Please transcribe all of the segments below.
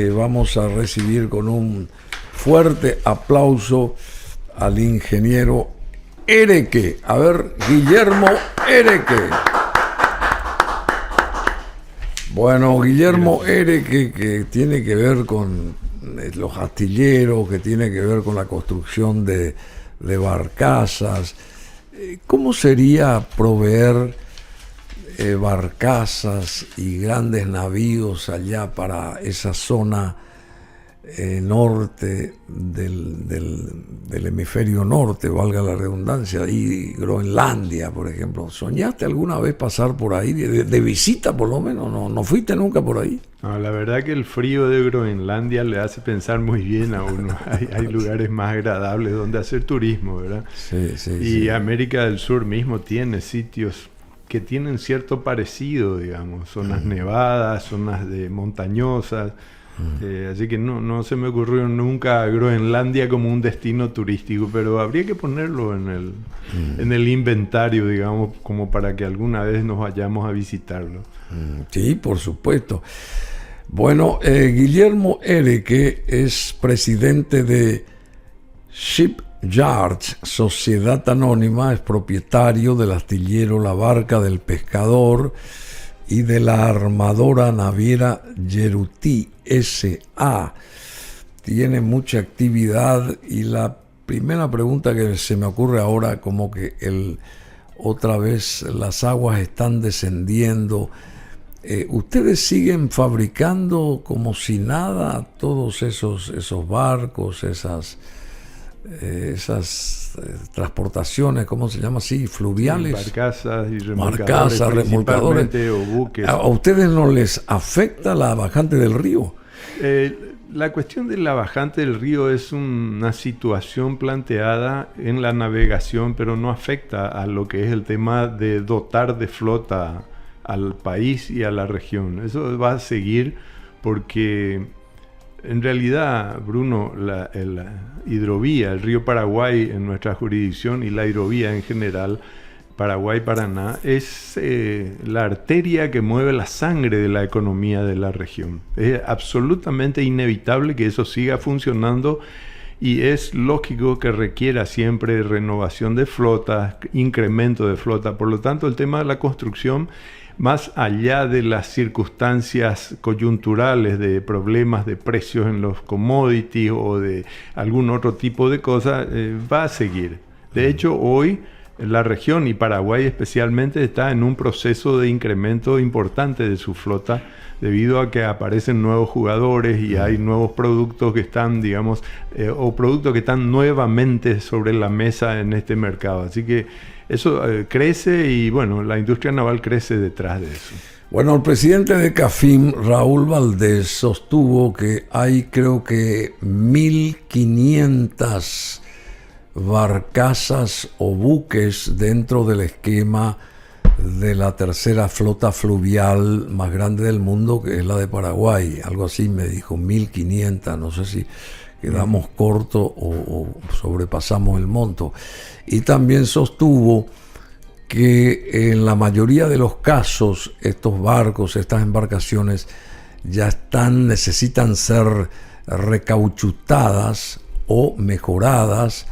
vamos a recibir con un fuerte aplauso al ingeniero Ereque. A ver, Guillermo Ereque. Bueno, Guillermo Ereque, que tiene que ver con los astilleros, que tiene que ver con la construcción de barcazas. ¿Cómo sería proveer barcazas y grandes navíos allá para esa zona norte del hemisferio norte, valga la redundancia, y Groenlandia, por ejemplo? ¿Soñaste alguna vez pasar por ahí, de visita por lo menos? ¿No fuiste nunca por ahí? No, la verdad que el frío de Groenlandia le hace pensar muy bien a uno. Hay lugares más agradables donde hacer turismo, ¿verdad? Sí, sí. Y sí. América del Sur mismo tiene sitios que tienen cierto parecido, digamos, zonas nevadas, zonas montañosas. Así que no se me ocurrió nunca Groenlandia como un destino turístico, pero habría que ponerlo en el inventario, digamos, como para que alguna vez nos vayamos a visitarlo. Sí, por supuesto. Bueno, Guillermo Ereque es presidente de Shipyards, Sociedad Anónima, es propietario del astillero La Barca del Pescador y de la armadora naviera Yerutí S.A. Tiene mucha actividad y la primera pregunta que se me ocurre ahora, como que otra vez las aguas están descendiendo. ¿Ustedes siguen fabricando como si nada todos esos barcos, esas transportaciones, ¿cómo se llama así? Fluviales. Barcazas y remolcadores. O buques. ¿A ustedes no les afecta la bajante del río? La cuestión de la bajante del río es una situación planteada en la navegación, pero no afecta a lo que es el tema de dotar de flota al país y a la región. Eso va a seguir porque en realidad, Bruno, la hidrovía, el río Paraguay en nuestra jurisdicción y la hidrovía en general, Paraguay-Paraná, es la arteria que mueve la sangre de la economía de la región. Es absolutamente inevitable que eso siga funcionando y es lógico que requiera siempre renovación de flotas, incremento de flota. Por lo tanto, el tema de la construcción, más allá de las circunstancias coyunturales de problemas de precios en los commodities o de algún otro tipo de cosas, va a seguir. De hecho, hoy la región y Paraguay especialmente está en un proceso de incremento importante de su flota debido a que aparecen nuevos jugadores y hay nuevos productos que están, digamos, o productos que están nuevamente sobre la mesa en este mercado. Así que eso crece y, bueno, la industria naval crece detrás de eso. Bueno, el presidente de CAFIM, Raúl Valdés, sostuvo que hay, creo que 1.500 barcazas o buques dentro del esquema de la tercera flota fluvial más grande del mundo, que es la de Paraguay. Algo así me dijo, 1.500, no sé si quedamos cortos o sobrepasamos el monto. Y también sostuvo que en la mayoría de los casos estos barcos, estas embarcaciones ya necesitan ser recauchutadas o mejoradas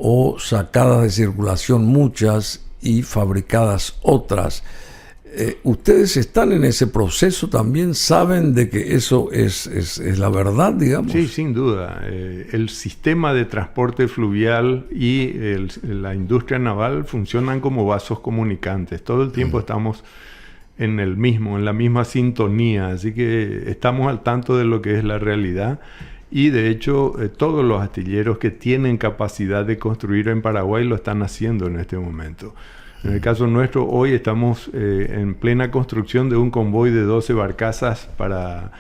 o sacadas de circulación muchas y fabricadas otras. ¿Ustedes están en ese proceso también? ¿Saben de que eso es la verdad, digamos? Sí, sin duda. El sistema de transporte fluvial y la industria naval funcionan como vasos comunicantes. Todo el tiempo estamos en la misma sintonía, así que estamos al tanto de lo que es la realidad. Y de hecho, todos los astilleros que tienen capacidad de construir en Paraguay lo están haciendo en este momento. En el caso nuestro, hoy estamos en plena construcción de un convoy de 12 barcazas para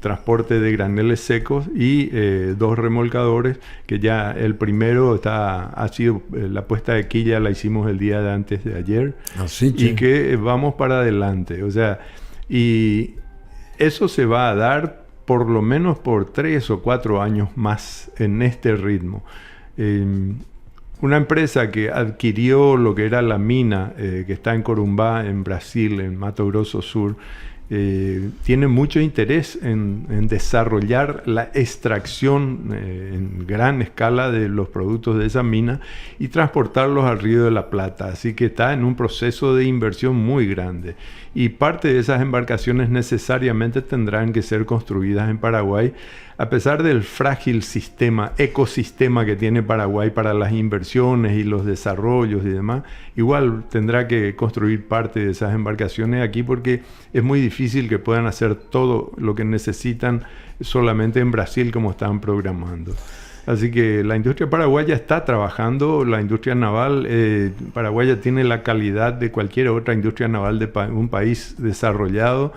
transporte de graneles secos y 2 remolcadores, que ya el primero ha sido la puesta de quilla, la hicimos el día de antes de ayer. Así, y que vamos para adelante. O sea, y eso se va a dar por lo menos por 3 o 4 años más en este ritmo. Una empresa que adquirió lo que era la mina que está en Corumbá, en Brasil, en Mato Grosso Sur, tiene mucho interés en desarrollar la extracción en gran escala de los productos de esa mina y transportarlos al Río de la Plata. Así que está en un proceso de inversión muy grande. Y parte de esas embarcaciones necesariamente tendrán que ser construidas en Paraguay, a pesar del frágil ecosistema que tiene Paraguay para las inversiones y los desarrollos y demás. Igual tendrá que construir parte de esas embarcaciones aquí porque es muy difícil que puedan hacer todo lo que necesitan solamente en Brasil como están programando. Así que la industria paraguaya está trabajando, la industria naval paraguaya tiene la calidad de cualquier otra industria naval de un país desarrollado.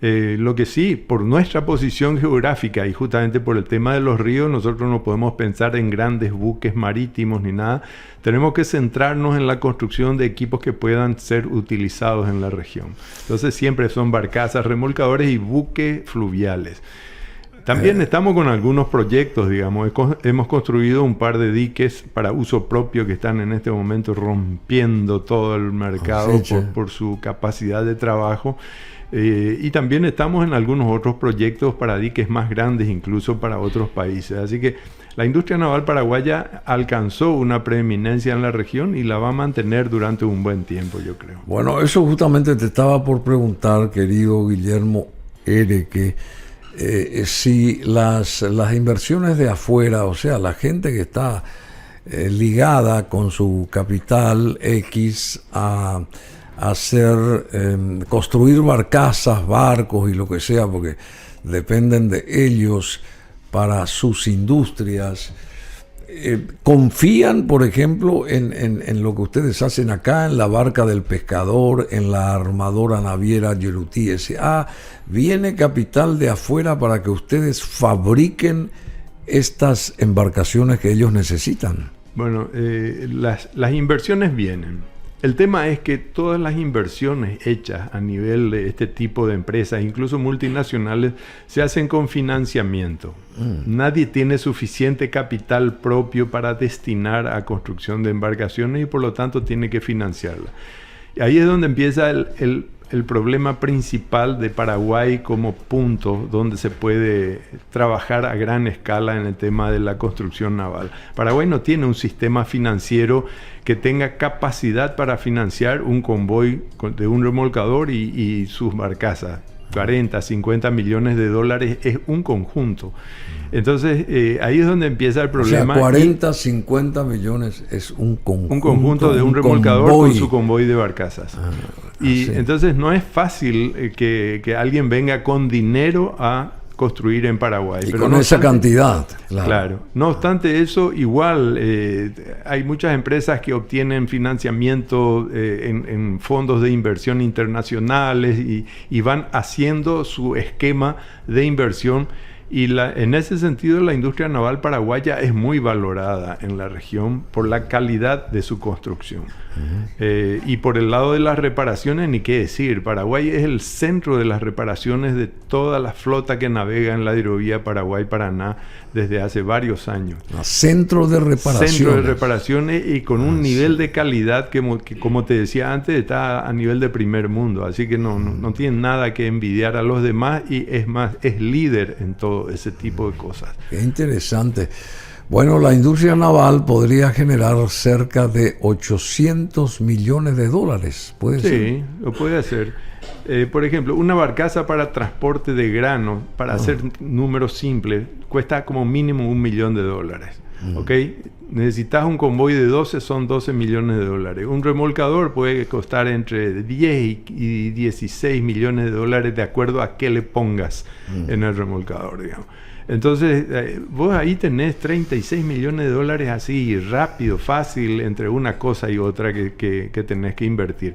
Lo que sí, por nuestra posición geográfica y justamente por el tema de los ríos, nosotros no podemos pensar en grandes buques marítimos ni nada. Tenemos que centrarnos en la construcción de equipos que puedan ser utilizados en la región. Entonces siempre son barcazas, remolcadores y buques fluviales. También estamos con algunos proyectos, digamos. Hemos construido un par de diques para uso propio que están en este momento rompiendo todo el mercado por su capacidad de trabajo. Y también estamos en algunos otros proyectos para diques más grandes, incluso para otros países. Así que la industria naval paraguaya alcanzó una preeminencia en la región y la va a mantener durante un buen tiempo, yo creo. Bueno, eso justamente te estaba por preguntar, querido Guillermo R., que si las inversiones de afuera, o sea, la gente que está ligada con su capital X a construir barcazas, barcos y lo que sea, porque dependen de ellos para sus industrias, confían, por ejemplo, en lo que ustedes hacen acá, en la barca del pescador, en la armadora naviera Yeruti S.A. ¿Viene capital de afuera para que ustedes fabriquen estas embarcaciones que ellos necesitan? Bueno, las inversiones vienen. El tema es que todas las inversiones hechas a nivel de este tipo de empresas, incluso multinacionales, se hacen con financiamiento. Nadie tiene suficiente capital propio para destinar a construcción de embarcaciones y por lo tanto tiene que financiarla. Y ahí es donde empieza el problema principal de Paraguay como punto donde se puede trabajar a gran escala en el tema de la construcción naval. Paraguay no tiene un sistema financiero que tenga capacidad para financiar un convoy de un remolcador y sus barcazas. 40, 50 millones de dólares es un conjunto. Entonces, ahí es donde empieza el problema. O sea, 40, 50 millones es un conjunto. Un conjunto de un remolcador con su convoy de barcazas. Y entonces no es fácil que alguien venga con dinero a construir en Paraguay. Y pero con esa cantidad. Claro. No obstante eso, igual hay muchas empresas que obtienen financiamiento en fondos de inversión internacionales y van haciendo su esquema de inversión. Y en ese sentido la industria naval paraguaya es muy valorada en la región por la calidad de su construcción. Y por el lado de las reparaciones, ni qué decir. Paraguay es el centro de las reparaciones de toda la flota que navega en la hidrovía Paraguay-Paraná desde hace varios años. Centro de reparaciones. Centro de reparaciones y con un nivel de calidad que, como te decía antes, está a nivel de primer mundo. Así que no tiene nada que envidiar a los demás y es más, es líder en todo ese tipo de cosas. Qué interesante. Bueno, la industria naval podría generar cerca de 800 millones de dólares, ¿puede ser? Sí, lo puede hacer. Por ejemplo, una barcaza para transporte de grano, para hacer números simples, cuesta como mínimo $1 millón. ¿Ok? Necesitas un convoy de 12, son 12 millones de dólares. Un remolcador puede costar entre 10 y 16 millones de dólares de acuerdo a qué le pongas en el remolcador, digamos. Entonces, vos ahí tenés 36 millones de dólares así, rápido, fácil, entre una cosa y otra que tenés que invertir.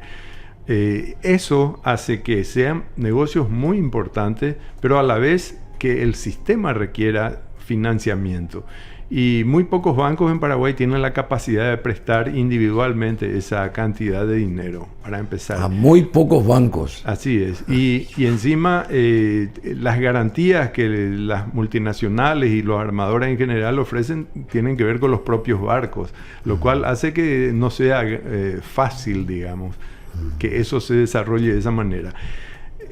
Eso hace que sean negocios muy importantes, pero a la vez que el sistema requiera financiamiento. Y muy pocos bancos en Paraguay tienen la capacidad de prestar individualmente esa cantidad de dinero, para empezar. A muy pocos bancos. Así es. Y encima, las garantías que las multinacionales y los armadores en general ofrecen tienen que ver con los propios barcos, lo cual hace que no sea fácil, digamos, que eso se desarrolle de esa manera.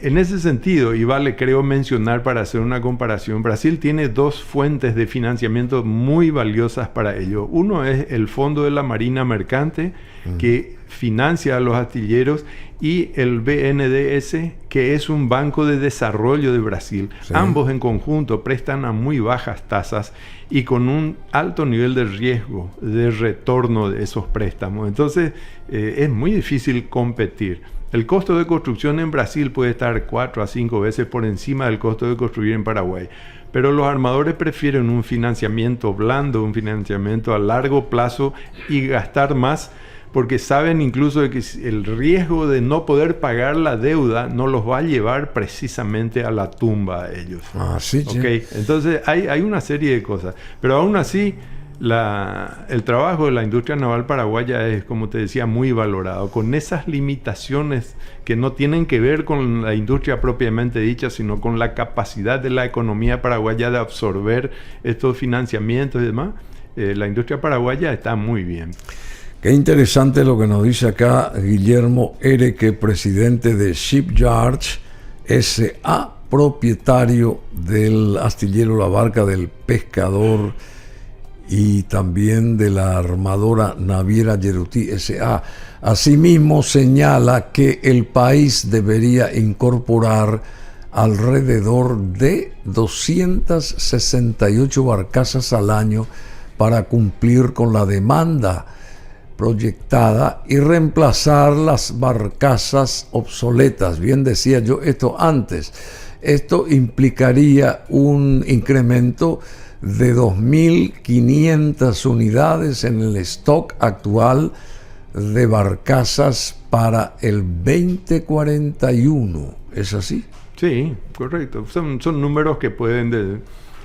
En ese sentido, y vale creo mencionar para hacer una comparación, Brasil tiene dos fuentes de financiamiento muy valiosas para ello. Uno es el Fondo de la Marina Mercante, que financia a los astilleros, y el BNDES, que es un banco de desarrollo de Brasil. Sí. Ambos en conjunto prestan a muy bajas tasas y con un alto nivel de riesgo de retorno de esos préstamos. Entonces, es muy difícil competir. El costo de construcción en Brasil puede estar 4 a 5 veces por encima del costo de construir en Paraguay. Pero los armadores prefieren un financiamiento blando, un financiamiento a largo plazo y gastar más, porque saben incluso de que el riesgo de no poder pagar la deuda no los va a llevar precisamente a la tumba a ellos. Sí, ¿Okay? Entonces hay una serie de cosas. Pero aún así, el trabajo de la industria naval paraguaya es, como te decía, muy valorado, con esas limitaciones que no tienen que ver con la industria propiamente dicha, sino con la capacidad de la economía paraguaya de absorber estos financiamientos y demás. La industria paraguaya está muy bien. Qué interesante lo que nos dice acá Guillermo Ereque, presidente de Shipyards S.A., propietario del astillero La Barca del Pescador y también de la armadora naviera Yerutí S.A. Asimismo, señala que el país debería incorporar alrededor de 268 barcazas al año para cumplir con la demanda proyectada y reemplazar las barcazas obsoletas. Bien decía yo esto antes. Esto implicaría un incremento de 2.500 unidades en el stock actual de barcazas para el 2041. ¿Es así? Sí, correcto. Son números que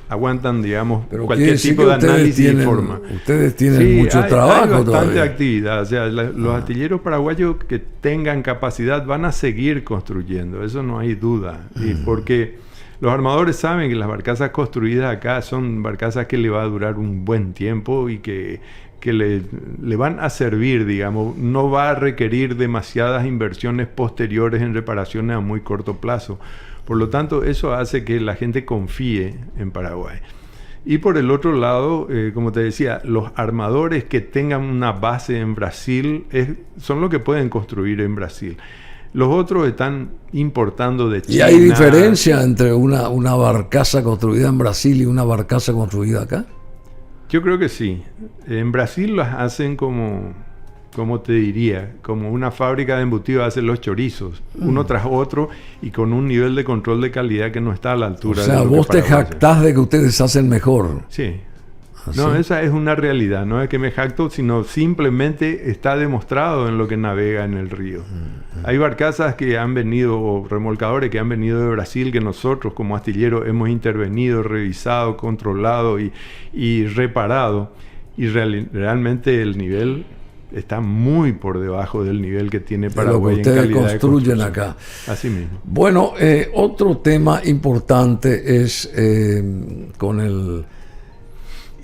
aguantan, digamos, pero cualquier tipo de análisis y forma. Ustedes tienen mucho trabajo. Hay bastante todavía actividad. O sea, los astilleros paraguayos que tengan capacidad van a seguir construyendo. Eso no hay duda. Y porque los armadores saben que las barcazas construidas acá son barcazas que le va a durar un buen tiempo y que le van a servir, digamos. No va a requerir demasiadas inversiones posteriores en reparaciones a muy corto plazo. Por lo tanto, eso hace que la gente confíe en Paraguay. Y por el otro lado, como te decía, los armadores que tengan una base en Brasil son los que pueden construir en Brasil. Los otros están importando de China. ¿Y hay diferencia entre una barcaza construida en Brasil y una barcaza construida acá? Yo creo que sí. En Brasil las hacen como te diría, como una fábrica de embutidos hace los chorizos, uno tras otro y con un nivel de control de calidad que no está a la altura. O sea, vos te jactás de que ustedes hacen mejor. Sí. No, esa es una realidad, no es que me jacto, sino simplemente está demostrado en lo que navega en el río. Hay barcazas que han venido, o remolcadores que han venido de Brasil, que nosotros como astilleros hemos intervenido, revisado, controlado y reparado, y realmente el nivel está muy por debajo del nivel que tiene Paraguay en calidad de construcción. Ustedes construyen acá. Así mismo. Bueno, otro tema importante es con el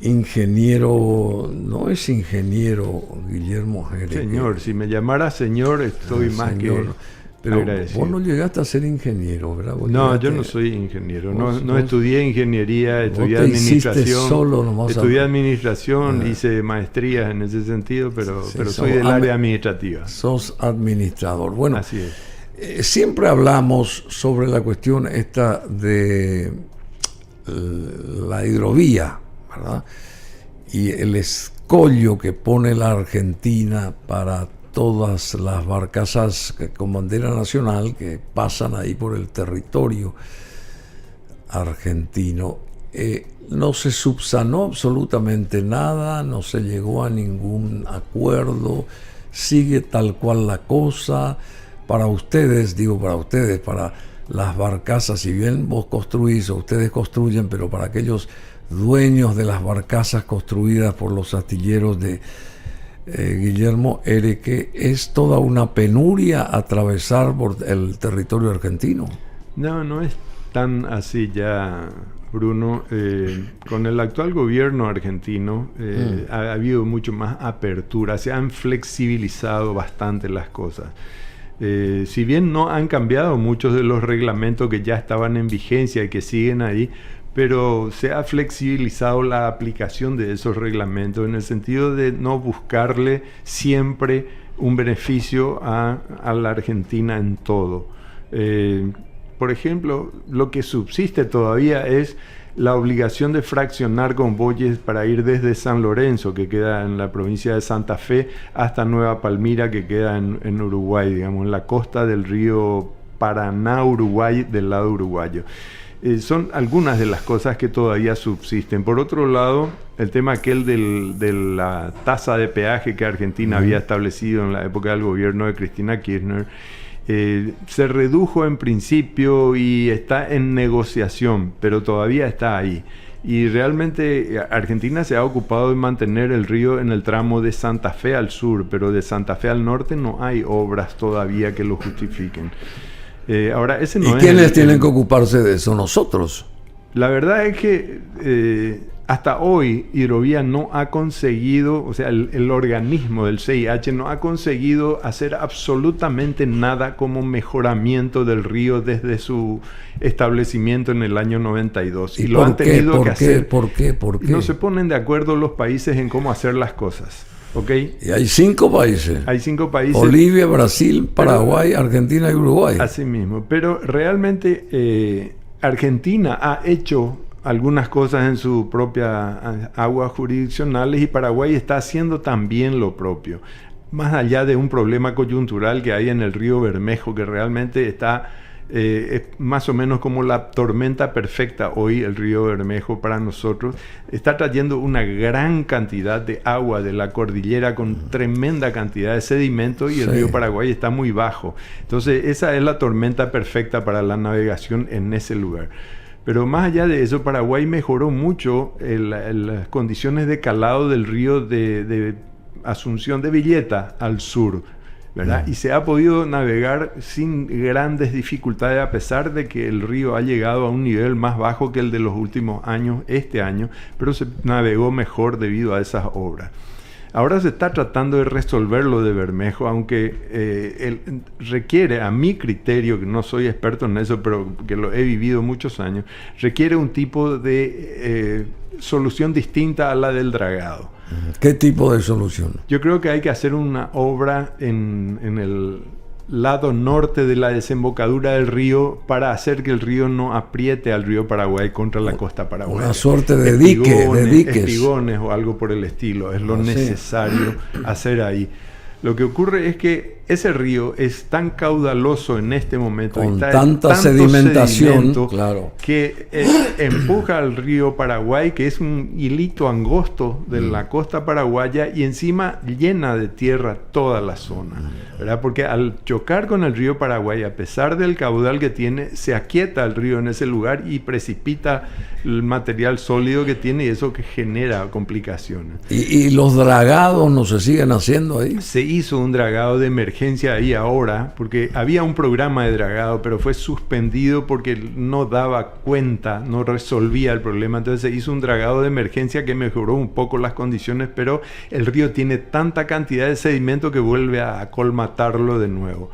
ingeniero, no es ingeniero Guillermo Ereque. Señor, si me llamara señor, estoy más señor, que pero agradecido. Vos no llegaste a ser ingeniero, ¿verdad? No, yo no soy ingeniero. No estudié ingeniería, estudié administración. Estudié administración, hice maestrías en ese sentido, pero soy del área administrativa. Sos administrador. Bueno, así es. Siempre hablamos sobre la cuestión esta de la hidrovía, ¿verdad? Y el escollo que pone la Argentina para todas las barcazas con bandera nacional que pasan ahí por el territorio argentino. No se subsanó absolutamente nada, no se llegó a ningún acuerdo, sigue tal cual la cosa. Para ustedes, para las barcazas, si bien vos construís o ustedes construyen, pero para aquellos dueños de las barcazas construidas por los astilleros de Guillermo Ereque, ¿es toda una penuria atravesar por el territorio argentino? No es tan así ya, Bruno. Con el actual gobierno argentino ha habido mucho más apertura, se han flexibilizado bastante las cosas. Si bien no han cambiado muchos de los reglamentos que ya estaban en vigencia y que siguen ahí, pero se ha flexibilizado la aplicación de esos reglamentos en el sentido de no buscarle siempre un beneficio a la Argentina en todo. Por ejemplo, lo que subsiste todavía es la obligación de fraccionar convoyes para ir desde San Lorenzo, que queda en la provincia de Santa Fe, hasta Nueva Palmira, que queda en Uruguay, digamos, en la costa del río Paraná, Uruguay, del lado uruguayo. Son algunas de las cosas que todavía subsisten. Por otro lado, el tema aquel de la tasa de peaje que Argentina había establecido en la época del gobierno de Cristina Kirchner, se redujo en principio y está en negociación, pero todavía está ahí. Y realmente Argentina se ha ocupado de mantener el río en el tramo de Santa Fe al sur, pero de Santa Fe al norte no hay obras todavía que lo justifiquen. Ahora, ese no ¿Y es quiénes tienen que ocuparse de eso? Nosotros. La verdad es que hasta hoy Hidrovía no ha conseguido, o sea, el organismo del CIH no ha conseguido hacer absolutamente nada como mejoramiento del río desde su establecimiento en el año 92. ¿Y lo han tenido que hacer. ¿Por qué? Y no se ponen de acuerdo los países en cómo hacer las cosas. ¿Okay? Y hay 5 países. Hay 5 países. Bolivia, Brasil, Paraguay, Argentina y Uruguay. Así mismo. Pero realmente Argentina ha hecho algunas cosas en su propia aguas jurisdiccionales y Paraguay está haciendo también lo propio. Más allá de un problema coyuntural que hay en el río Bermejo, que realmente está es más o menos como la tormenta perfecta hoy, el río Bermejo para nosotros, está trayendo una gran cantidad de agua de la cordillera con tremenda cantidad de sedimento y el río Paraguay está muy bajo. Entonces esa es la tormenta perfecta para la navegación en ese lugar. Pero más allá de eso, Paraguay mejoró mucho las condiciones de calado del río de Asunción de Villeta al sur, ¿verdad? Y se ha podido navegar sin grandes dificultades a pesar de que el río ha llegado a un nivel más bajo que el de los últimos años, este año, pero se navegó mejor debido a esas obras. Ahora se está tratando de resolver lo de Bermejo, aunque requiere, a mi criterio, que no soy experto en eso, pero que lo he vivido muchos años, requiere un tipo de solución distinta a la del dragado. ¿Qué tipo de solución? Yo creo que hay que hacer una obra en el lado norte de la desembocadura del río para hacer que el río no apriete al río Paraguay contra la costa paraguaya. Una suerte de dique, de diques. Espigones o algo por el estilo. Es lo necesario hacer ahí. Lo que ocurre es que ese río es tan caudaloso en este momento, con tanta sedimentación, claro, que empuja al río Paraguay, que es un hilito angosto de la costa paraguaya, y encima llena de tierra toda la zona, ¿verdad? Porque al chocar con el río Paraguay, a pesar del caudal que tiene, se aquieta el río en ese lugar y precipita el material sólido que tiene, y eso que genera complicaciones. ¿Y los dragados no se siguen haciendo ahí? Se hizo un dragado de emergencia ahí ahora, porque había un programa de dragado, pero fue suspendido porque no daba cuenta, no resolvía el problema. Entonces se hizo un dragado de emergencia que mejoró un poco las condiciones, pero el río tiene tanta cantidad de sedimento que vuelve a colmatarlo de nuevo.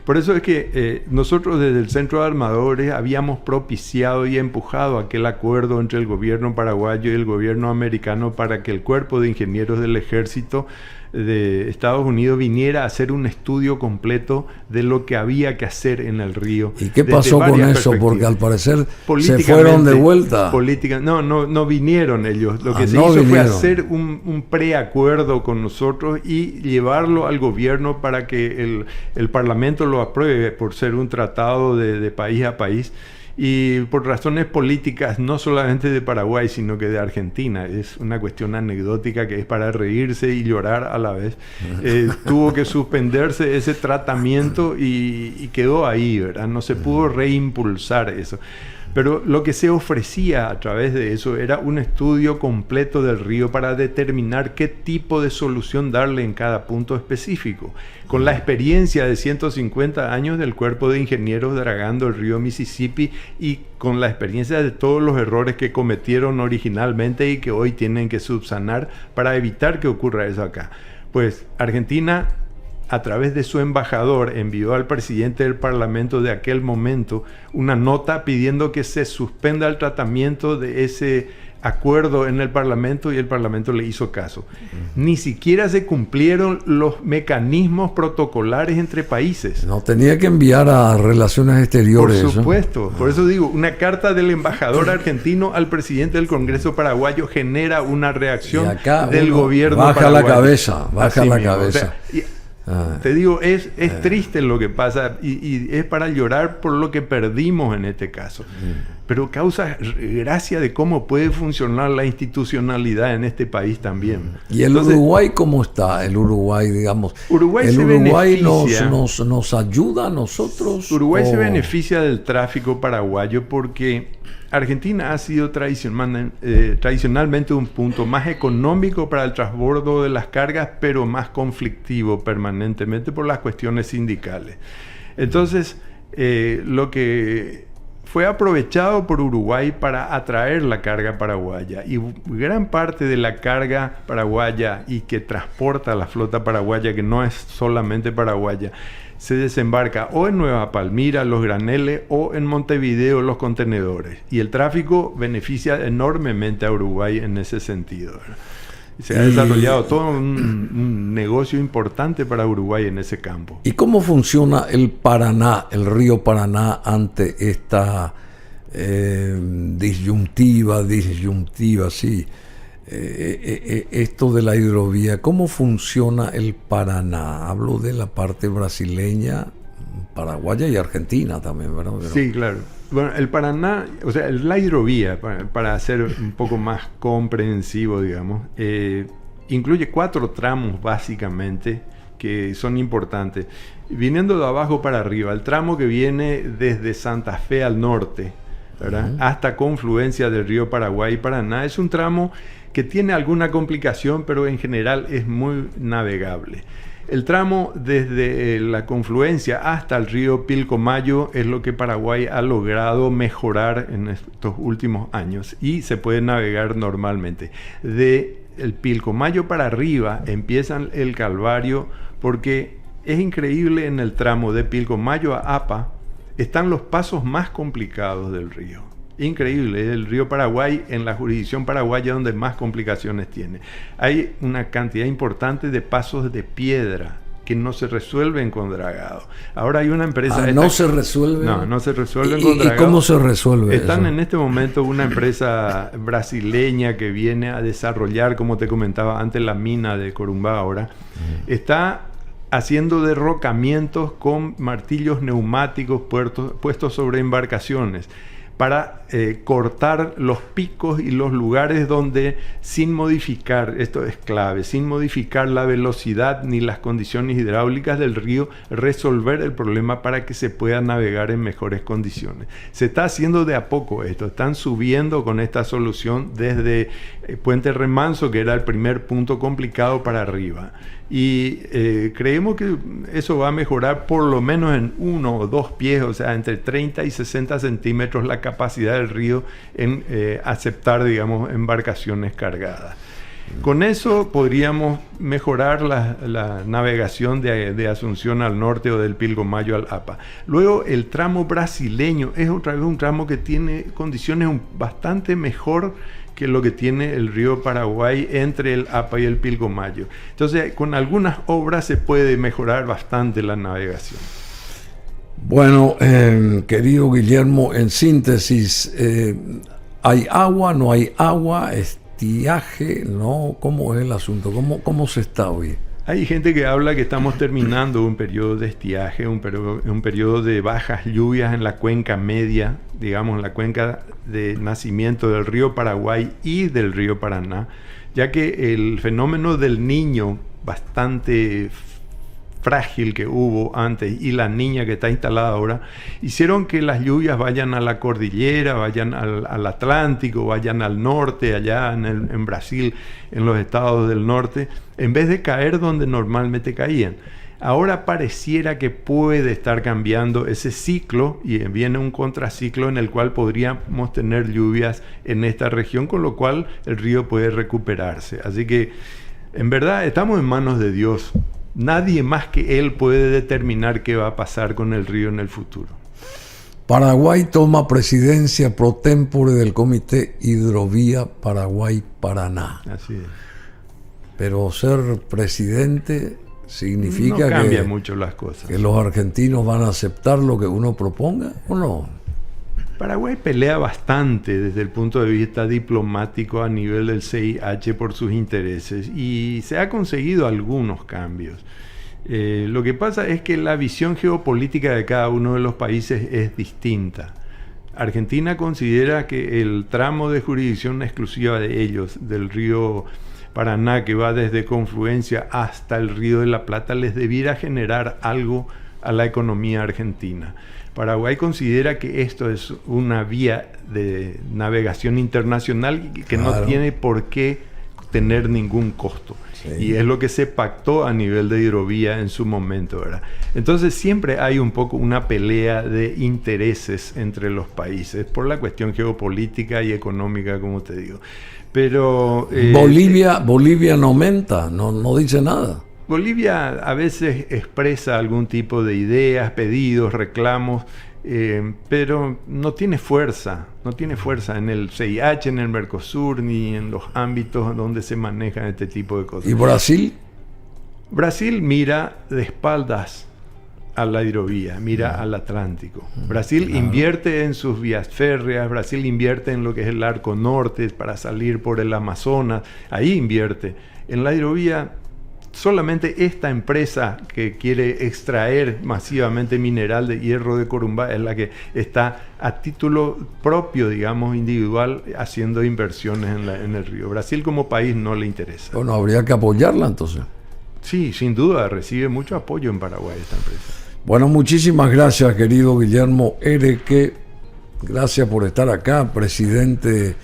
Por eso es que nosotros desde el Centro de Armadores habíamos propiciado y empujado aquel acuerdo entre el gobierno paraguayo y el gobierno americano para que el Cuerpo de Ingenieros del Ejército de Estados Unidos viniera a hacer un estudio completo de lo que había que hacer en el río. ¿Y qué pasó con eso? Porque al parecer se fueron de vuelta. No vinieron ellos. Lo que se hizo fue hacer un preacuerdo con nosotros y llevarlo al gobierno para que el Parlamento lo apruebe por ser un tratado de país a país. Y por razones políticas, no solamente de Paraguay, sino que de Argentina, es una cuestión anecdótica que es para reírse y llorar a la vez, tuvo que suspenderse ese tratamiento y quedó ahí, ¿verdad? No se pudo reimpulsar eso. Pero lo que se ofrecía a través de eso era un estudio completo del río para determinar qué tipo de solución darle en cada punto específico. Con la experiencia de 150 años del Cuerpo de Ingenieros dragando el río Mississippi y con la experiencia de todos los errores que cometieron originalmente y que hoy tienen que subsanar para evitar que ocurra eso acá. Pues Argentina a través de su embajador, envió al presidente del Parlamento de aquel momento una nota pidiendo que se suspenda el tratamiento de ese acuerdo en el Parlamento, y el Parlamento le hizo caso. Ni siquiera se cumplieron los mecanismos protocolares entre países. No tenía que enviar a Relaciones Exteriores. Por supuesto. Por eso digo, una carta del embajador argentino al presidente del Congreso paraguayo genera una reacción del gobierno paraguayo. Baja la cabeza. Te digo, es triste lo que pasa y es para llorar por lo que perdimos en este caso. Pero causa gracia de cómo puede funcionar la institucionalidad en este país también. ¿Y el Uruguay cómo está? El Uruguay, digamos. Uruguay nos ayuda a nosotros. Uruguay se beneficia del tráfico paraguayo porque Argentina ha sido tradicionalmente un punto más económico para el transbordo de las cargas, pero más conflictivo permanentemente por las cuestiones sindicales. Entonces, lo que fue aprovechado por Uruguay para atraer la carga paraguaya, y gran parte de la carga paraguaya y que transporta la flota paraguaya, que no es solamente paraguaya, se desembarca o en Nueva Palmira, los graneles, o en Montevideo, los contenedores. Y el tráfico beneficia enormemente a Uruguay en ese sentido. Se ha desarrollado todo un negocio importante para Uruguay en ese campo. ¿Y cómo funciona el Paraná, el río Paraná, ante esta disyuntiva, sí? Esto de la hidrovía, ¿cómo funciona el Paraná? Hablo de la parte brasileña, paraguaya y argentina también, ¿verdad? Pero... Sí, claro. Bueno, el Paraná, o sea, la hidrovía, para ser un poco más comprensivo, digamos, incluye 4 tramos básicamente que son importantes. Viniendo de abajo para arriba, el tramo que viene desde Santa Fe al norte, ¿verdad? Hasta confluencia del río Paraguay y Paraná, es un tramo que tiene alguna complicación, pero en general es muy navegable. El tramo desde la confluencia hasta el río Pilcomayo es lo que Paraguay ha logrado mejorar en estos últimos años y se puede navegar normalmente. De el Pilcomayo para arriba empiezan el calvario, porque es increíble, en el tramo de Pilcomayo a APA están los pasos más complicados del río. Increíble, es el río Paraguay en la jurisdicción paraguaya donde más complicaciones tiene. Hay una cantidad importante de pasos de piedra que no se resuelven con dragado. Ahora hay una empresa... ¿No se resuelven? No se resuelven con dragado. ¿Y cómo se resuelve Están eso? En este momento una empresa brasileña que viene a desarrollar, como te comentaba antes, la mina de Corumbá ahora. Está haciendo derrocamientos con martillos neumáticos puestos sobre embarcaciones, para cortar los picos y los lugares donde, sin modificar, esto es clave, sin modificar la velocidad ni las condiciones hidráulicas del río, resolver el problema para que se pueda navegar en mejores condiciones. Se está haciendo de a poco esto, están subiendo con esta solución desde Puente Remanso, que era el primer punto complicado, para arriba. Y creemos que eso va a mejorar por lo menos en 1 o 2 pies, o sea, entre 30 y 60 centímetros la capacidad del río en aceptar, digamos, embarcaciones cargadas. Con eso podríamos mejorar la navegación de Asunción al norte o del Pilcomayo al APA. Luego, el tramo brasileño es otra vez un tramo que tiene condiciones bastante mejor que lo que tiene el río Paraguay entre el APA y el Pilcomayo. Entonces, con algunas obras se puede mejorar bastante la navegación. Bueno, querido Guillermo, en síntesis, ¿hay agua, no hay agua, estiaje, no? ¿Cómo es el asunto? ¿Cómo se está hoy? Hay gente que habla que estamos terminando un periodo de estiaje, un periodo de bajas lluvias en la cuenca media, digamos, la cuenca de nacimiento del río Paraguay y del río Paraná, ya que el fenómeno del Niño, bastante frágil que hubo antes, y la Niña que está instalada ahora, hicieron que las lluvias vayan a la cordillera, vayan al Atlántico, vayan al norte, allá en Brasil, en los estados del norte, en vez de caer donde normalmente caían. Ahora pareciera que puede estar cambiando ese ciclo y viene un contraciclo en el cual podríamos tener lluvias en esta región, con lo cual el río puede recuperarse. Así que, en verdad, estamos en manos de Dios. nadie más que él puede determinar qué va a pasar con el río en el futuro. Paraguay toma presidencia pro tempore del Comité Hidrovía Paraguay-Paraná. Así es. Pero ser presidente significa no cambia mucho las cosas. Que los argentinos van a aceptar lo que uno proponga o no. Paraguay pelea bastante desde el punto de vista diplomático a nivel del CIH por sus intereses y se ha conseguido algunos cambios. Lo que pasa es que la visión geopolítica de cada uno de los países es distinta. Argentina considera que el tramo de jurisdicción exclusiva de ellos, del río Paraná, que va desde Confluencia hasta el río de la Plata, les debiera generar algo a la economía argentina. Paraguay considera que esto es una vía de navegación internacional que claro, no tiene por qué tener ningún costo. Sí. Y es lo que se pactó a nivel de hidrovía en su momento, ¿verdad? Entonces siempre hay un poco una pelea de intereses entre los países por la cuestión geopolítica y económica, como te digo. Pero Bolivia no aumenta, no dice nada. Bolivia a veces expresa algún tipo de ideas, pedidos, reclamos, pero no tiene fuerza en el CIH, en el Mercosur, ni en los ámbitos donde se manejan este tipo de cosas. ¿Y Brasil? Brasil mira de espaldas a la hidrovía, mira al Atlántico. Brasil invierte en sus vías férreas, Brasil invierte en lo que es el arco norte para salir por el Amazonas, ahí invierte. En la hidrovía solamente esta empresa que quiere extraer masivamente mineral de hierro de Corumbá es la que está a título propio, digamos, individual, haciendo inversiones en el río. Brasil como país no le interesa. Bueno, habría que apoyarla entonces. Sí, sin duda, recibe mucho apoyo en Paraguay esta empresa. Bueno, muchísimas gracias, querido Guillermo Ereque. Gracias por estar acá, presidente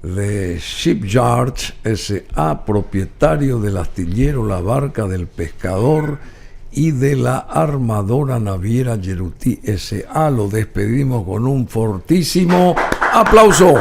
de Shipyards S.A., propietario del astillero La Barca del Pescador y de la armadora naviera Yeruti S.A. Lo despedimos con un fortísimo aplauso.